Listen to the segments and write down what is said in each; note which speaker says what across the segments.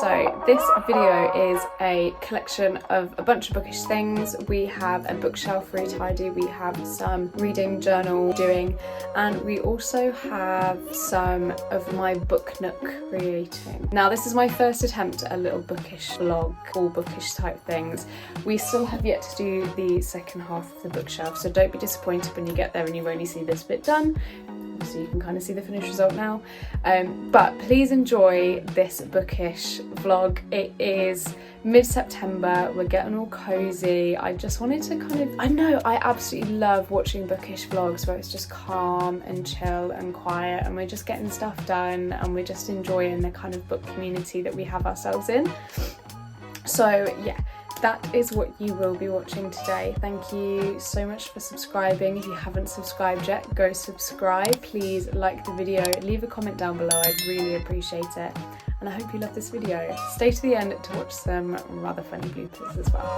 Speaker 1: So this video is a collection of a bunch of bookish things. We have a bookshelf retidy, we have some reading journal doing, and we also have some of my Booknook creating. Now this is my first attempt at a little bookish vlog, all bookish type things. We still have yet to do the second half of the bookshelf, so don't be disappointed when you get there and you only see this bit done. So you can kind of see the finished result now, but please enjoy this bookish vlog. It is mid-September, we're getting all cozy. I just wanted to I absolutely love watching bookish vlogs where it's just calm and chill and quiet and we're just getting stuff done and we're just enjoying the kind of book community that we have ourselves in. So yeah, that is what you will be watching today. Thank you so much for subscribing. If you haven't subscribed yet, go subscribe. Please like the video, leave a comment down below, I'd really appreciate it. And I hope you love this video. Stay to the end to watch some rather funny bloopers as well.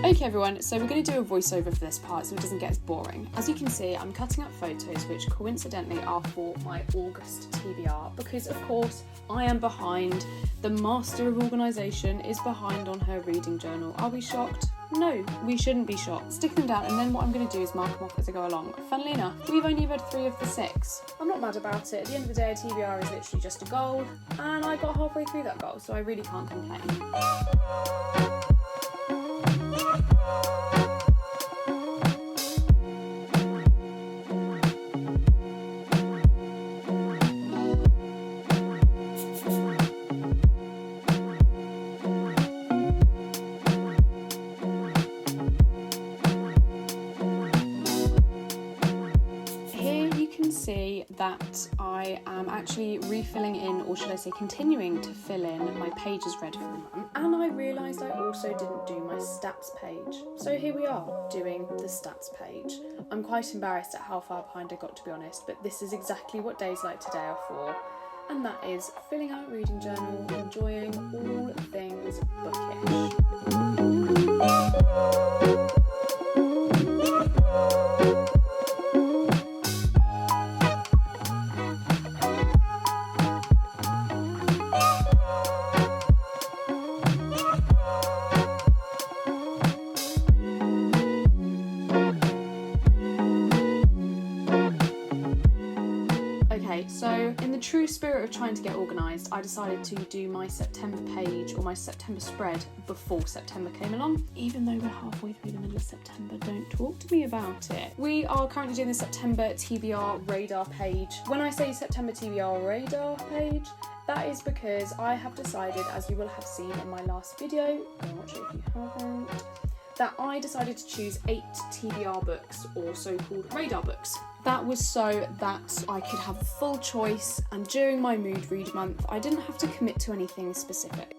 Speaker 1: Okay everyone, so we're going to do a voiceover for this part so it doesn't get as boring. As you can see, I'm cutting up photos which coincidentally are for my August TBR because of course I am behind. The master of organisation is behind on her reading journal. Are we shocked? No, we shouldn't be shocked. Stick them down and then what I'm going to do is mark them off as I go along. Funnily enough, we've only read 3 of the 6. I'm not mad about it. At the end of the day, a TBR is literally just a goal and I got halfway through that goal, so I really can't complain. See that I am actually refilling in, or should I say continuing to fill in my pages read for the month, and I realised I also didn't do my stats page, so here we are doing the stats page. I'm quite embarrassed at how far behind I got, to be honest, but this is exactly what days like today are for, and that is filling out a reading journal, enjoying all things bookish. So in the true spirit of trying to get organised, I decided to do my September page or my September spread before September came along. Even though we're halfway through the middle of September, don't talk to me about it. We are currently doing the September TBR radar page. When I say September TBR radar page, that is because I have decided, as you will have seen in my last video, I'm not sure if you haven't, that I decided to choose 8 TBR books, or so-called radar books. That was so that I could have full choice, and during my mood read month I didn't have to commit to anything specific.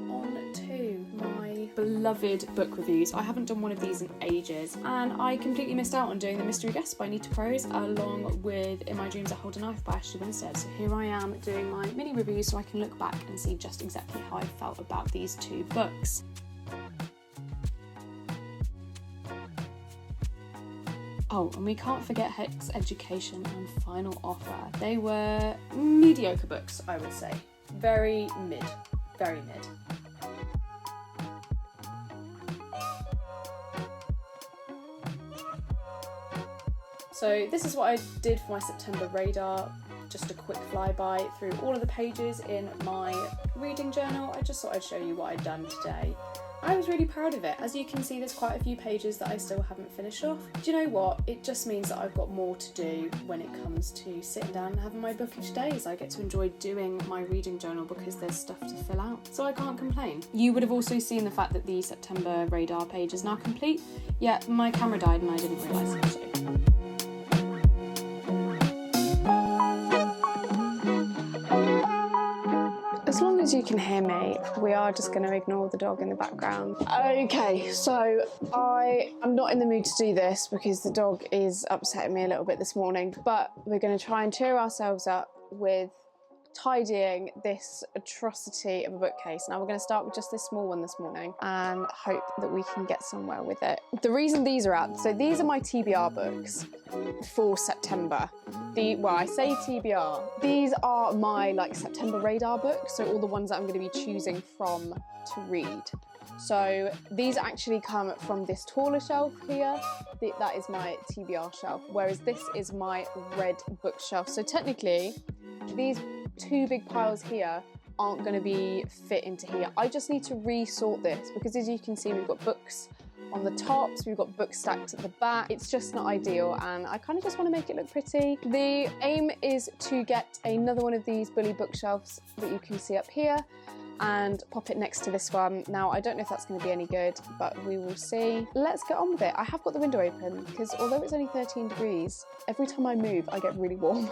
Speaker 1: On to my beloved book reviews. I haven't done one of these in ages, and I completely missed out on doing The Mystery Guest by Nita Prose along with In My Dreams I Hold a Knife by Ashley Winstead. So here I am doing my mini reviews so I can look back and see just exactly how I felt about these 2 books. Oh, and we can't forget Hex Education and Final Offer. They were mediocre books, I would say. Very mid. Very mid. So this is what I did for my September radar. Just a quick flyby through all of the pages in my reading journal. I just thought I'd show you what I'd done today. I was really proud of it. As you can see, there's quite a few pages that I still haven't finished off. Do you know what? It just means that I've got more to do when it comes to sitting down and having my bookish days. I get to enjoy doing my reading journal because there's stuff to fill out, so I can't complain. You would have also seen the fact that the September radar page is now complete. Yeah, my camera died and I didn't realise it. So. as you can hear me, we are just going to ignore the dog in the background. Okay, so I am not in the mood to do this because the dog is upsetting me a little bit this morning, but we're going to try and cheer ourselves up with tidying this atrocity of a bookcase. Now we're going to start with just this small one this morning and hope that we can get somewhere with it. The reason these are out, so these are my TBR books for September. Well, I say TBR, these are my like September radar books, so all the ones that I'm going to be choosing from to read. So these actually come from this taller shelf here. That is my TBR shelf, whereas this is my red bookshelf. So technically these two big piles here aren't going to be fit into here. I just need to resort this because, as you can see, we've got books on the tops, we've got books stacked at the back. It's just not ideal, and I kind of just want to make it look pretty. The aim is to get another one of these bully bookshelves that you can see up here and pop it next to this one. Now, I don't know if that's going to be any good, but we will see. Let's get on with it. I have got the window open because although it's only 13 degrees, every time I move, I get really warm.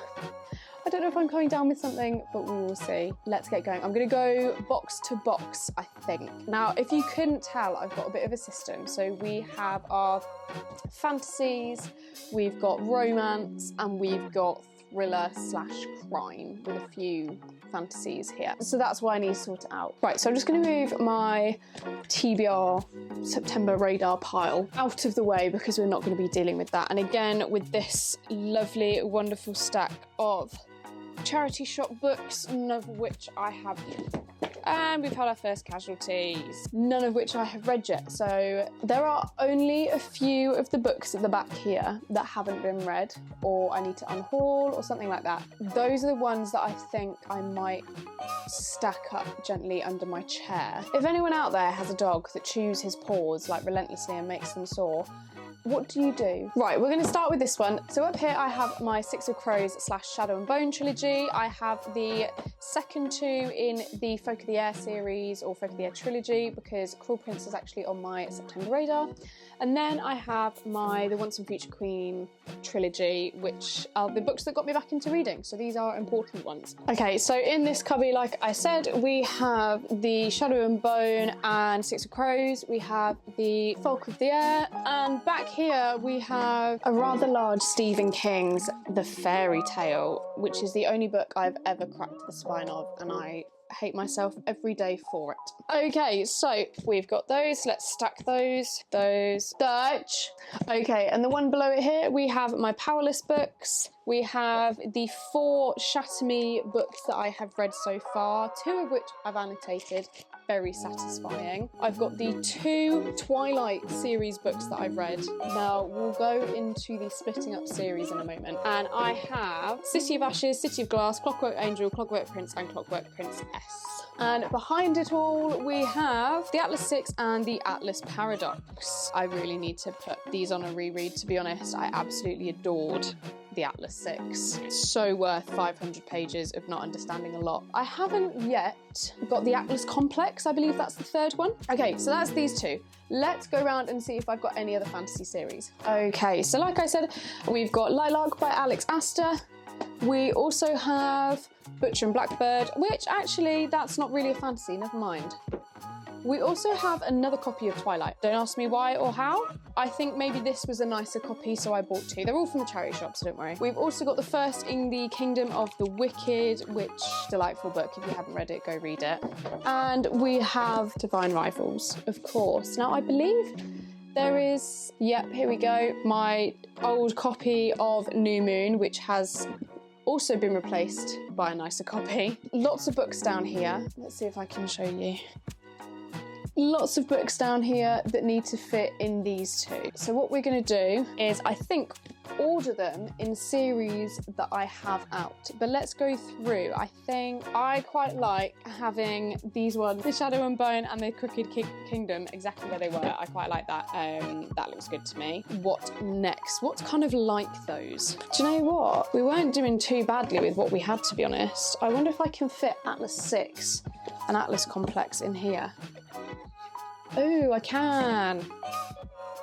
Speaker 1: I don't know if I'm coming down with something, but we will see. Let's get going. I'm going to go box to box, I think. Now, if you couldn't tell, I've got a bit of a system. So we have our fantasies, we've got romance, and we've got thriller/crime with a few fantasies here. So that's why I need to sort it out. Right, so I'm just going to move my TBR September radar pile out of the way because we're not going to be dealing with that. And again, with this lovely, wonderful stack of charity shop books, none of which I have yet. And we've had our first casualties, none of which I have read yet. So there are only a few of the books at the back here that haven't been read, or I need to unhaul or something like that. Those are the ones that I think I might stack up gently under my chair. If anyone out there has a dog that chews his paws like relentlessly and makes them sore, what do you do? Right, we're going to start with this one. So up here I have my Six of Crows / Shadow and Bone trilogy. I have the second two in the Folk of the Air series or Folk of the Air trilogy because Cruel Prince is actually on my September radar. And then I have the Once and Future Queen trilogy, which are the books that got me back into reading. So these are important ones. Okay, so in this cubby, like I said, we have the Shadow and Bone and Six of Crows. We have the Folk of the Air, and back here we have a rather large Stephen King's The Fairy Tale, which is the only book I've ever cracked the spine of, and I hate myself every day for it. Okay, so we've got those. Let's stack those. Search. Okay, and the one below it here, we have my Powerless books. We have the 4 Shatter Me books that I have read so far, 2 of which I've annotated. Very satisfying. I've got the 2 Twilight series books that I've read. Now we'll go into the splitting up series in a moment. And I have City of Ashes, City of Glass, Clockwork Angel, Clockwork Prince, and Clockwork Princess. And behind it all, we have the Atlas 6 and the Atlas Paradox. I really need to put these on a reread, to be honest. I absolutely adored the Atlas 6. So worth 500 pages of not understanding a lot. I haven't yet got the Atlas Complex, I believe that's the 3rd one. Okay, so that's these 2. Let's go around and see if I've got any other fantasy series. Okay, so like I said, we've got Lilac by Alex Astor. We also have Butcher and Blackbird, which actually, that's not really a fantasy, never mind. We also have another copy of Twilight. Don't ask me why or how. I think maybe this was a nicer copy, so I bought 2. They're all from the charity shop, so don't worry. We've also got the first in the Kingdom of the Wicked, which, delightful book. If you haven't read it, go read it. And we have Divine Rivals, of course. Now, I believe there is, yep, here we go, my old copy of New Moon, which has also been replaced by a nicer copy. Lots of books down here. Let's see if I can show you. Lots of books down here that need to fit in these 2. So what we're going to do is, I think, order them in series that I have out. But let's go through. I think I quite like having these ones, the Shadow and Bone and the Crooked Kingdom, exactly where they were. I quite like that. That looks good to me. What next? What's kind of like those? Do you know what? We weren't doing too badly with what we had, to be honest. I wonder if I can fit Atlas 6 and Atlas Complex in here. Oh, I can.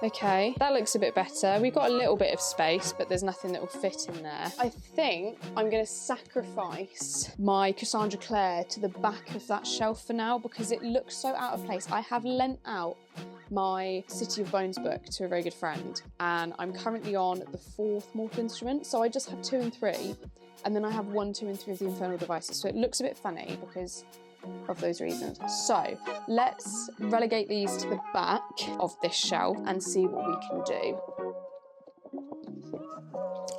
Speaker 1: Okay, that looks a bit better. We've got a little bit of space, but there's nothing that will fit in there. I think I'm going to sacrifice my Cassandra Clare to the back of that shelf for now because it looks so out of place. I have lent out my City of Bones book to a very good friend, and I'm currently on the 4th Mortal Instrument, so I just have 2 and 3, and then I have 1, 2 and 3 of the Infernal Devices, so it looks a bit funny because of those reasons. So let's relegate these to the back of this shelf and see what we can do.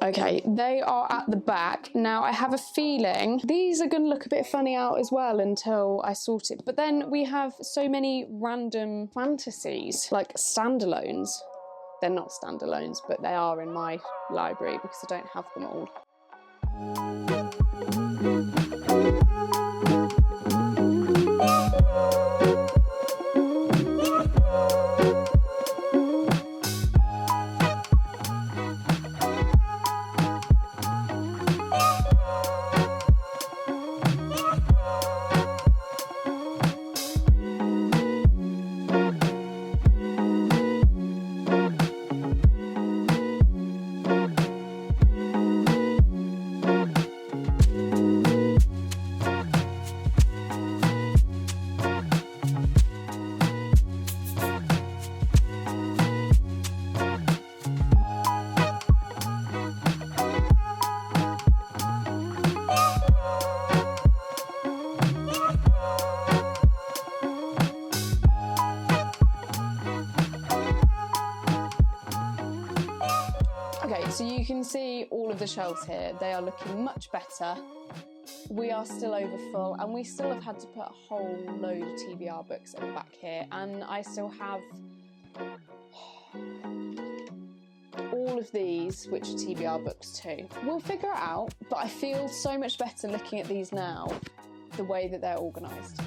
Speaker 1: Okay, they are at the back. Now I have a feeling these are going to look a bit funny out as well until I sort it. But then we have so many random fantasies, like standalones. They're not standalones, but they are in my library because I don't have them all. Okay, so you can see all of the shelves here. They are looking much better. We are still over full, and we still have had to put a whole load of TBR books at the back here, and I still have all of these, which are TBR books too. We'll figure it out, but I feel so much better looking at these now, the way that they're organised.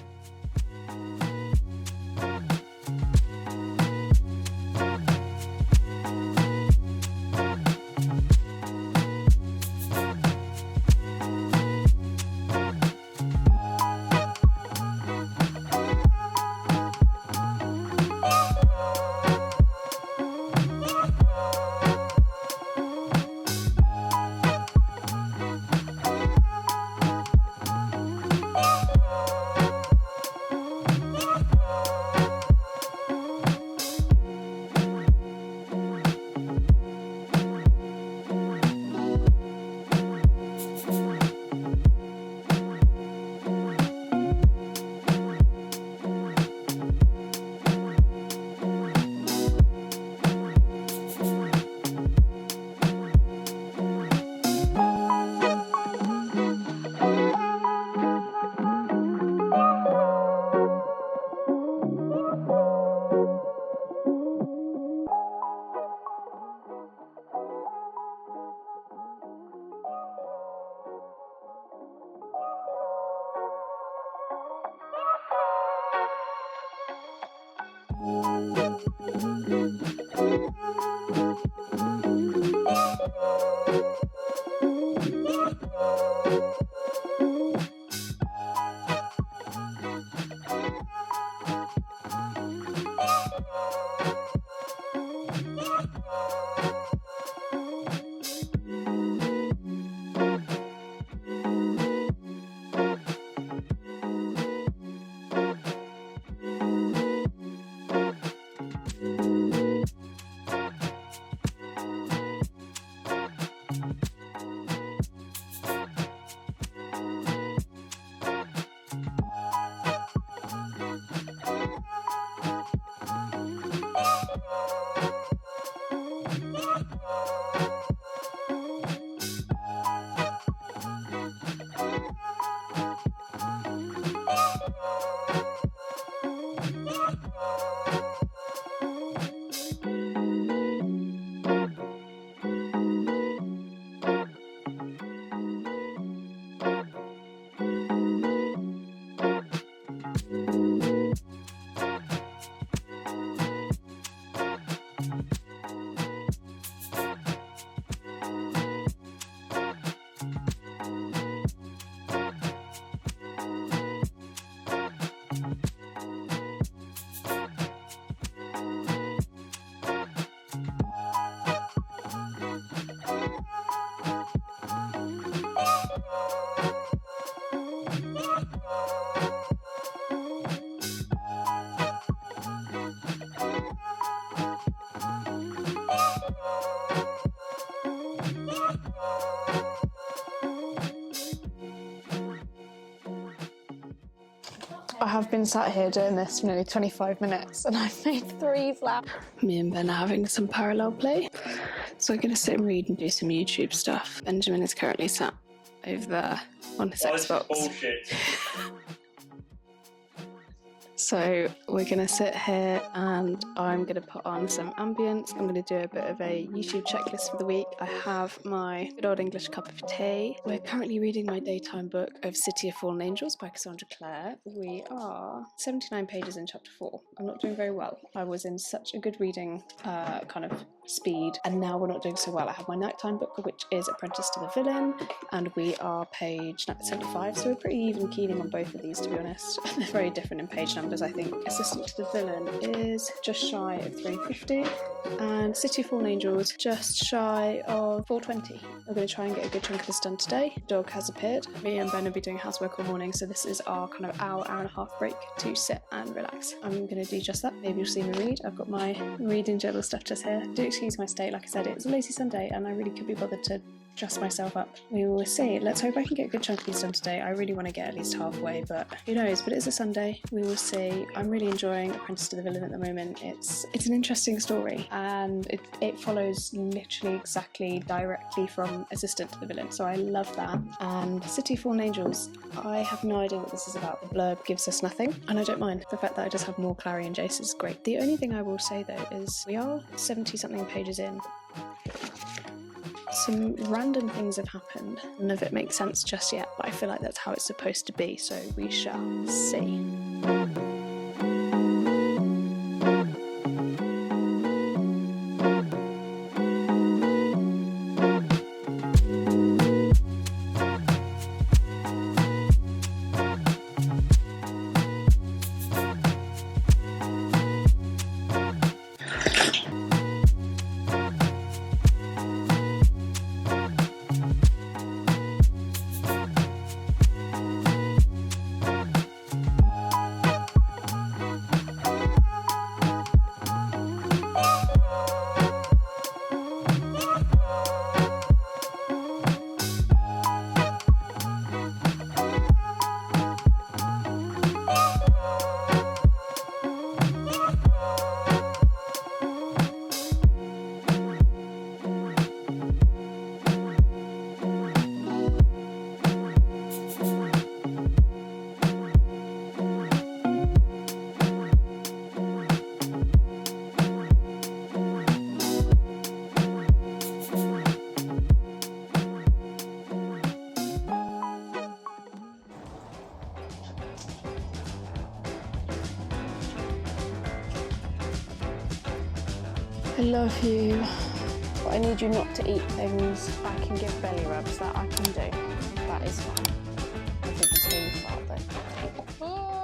Speaker 1: have been sat here doing this for nearly 25 minutes and I've made 3 flowers. Me and Ben are having some parallel play. So we're going to sit and read and do some YouTube stuff. Benjamin is currently sat over there on his Xbox.
Speaker 2: Bullshit.
Speaker 1: So we're going to sit here and I'm going to put on some ambience. I'm going to do a bit of a YouTube checklist for the week. I have my good old English cup of tea. We're currently reading my daytime book of City of Fallen Angels by Cassandra Clare. We are 79 pages in chapter 4. I'm not doing very well. I was in such a good reading kind of speed and now we're not doing so well. I have my nighttime book which is Apprentice to the Villain and we are page 75, so we're pretty even keening on both of these, to be honest. They're very different in page numbers. I think Assistant to the Villain is just shy of 350 and City of Fallen Angels just shy of 420. We're going to try and get a good chunk of this done today. The dog has appeared. Me and Ben will be doing housework all morning, so this is our kind of hour and a half break to sit and relax. I'm going to do just that. Maybe you'll see me read. I've got my reading journal stuff just here. Do excuse my state, like I said, it's a lazy Sunday and I really could be bothered to dress myself up. We will see. Let's hope I can get a good chunk of these done today. I really want to get at least halfway, but who knows? But it's a Sunday. We will see. I'm really enjoying Apprentice to the Villain at the moment. It's an interesting story and it follows literally exactly directly from Assistant to the Villain, so I love that. And City of Fallen Angels, I have no idea what this is about. The blurb gives us nothing and I don't mind. The fact that I just have more Clary and Jace is great. The only thing I will say though is we are 70 something pages in. Some random things have happened. None of it makes sense just yet, but I feel like that's how it's supposed to be, so we shall see. I love you, but I need you not to eat things. I can give belly rubs, that I can do. That is fine. I could just leave that though.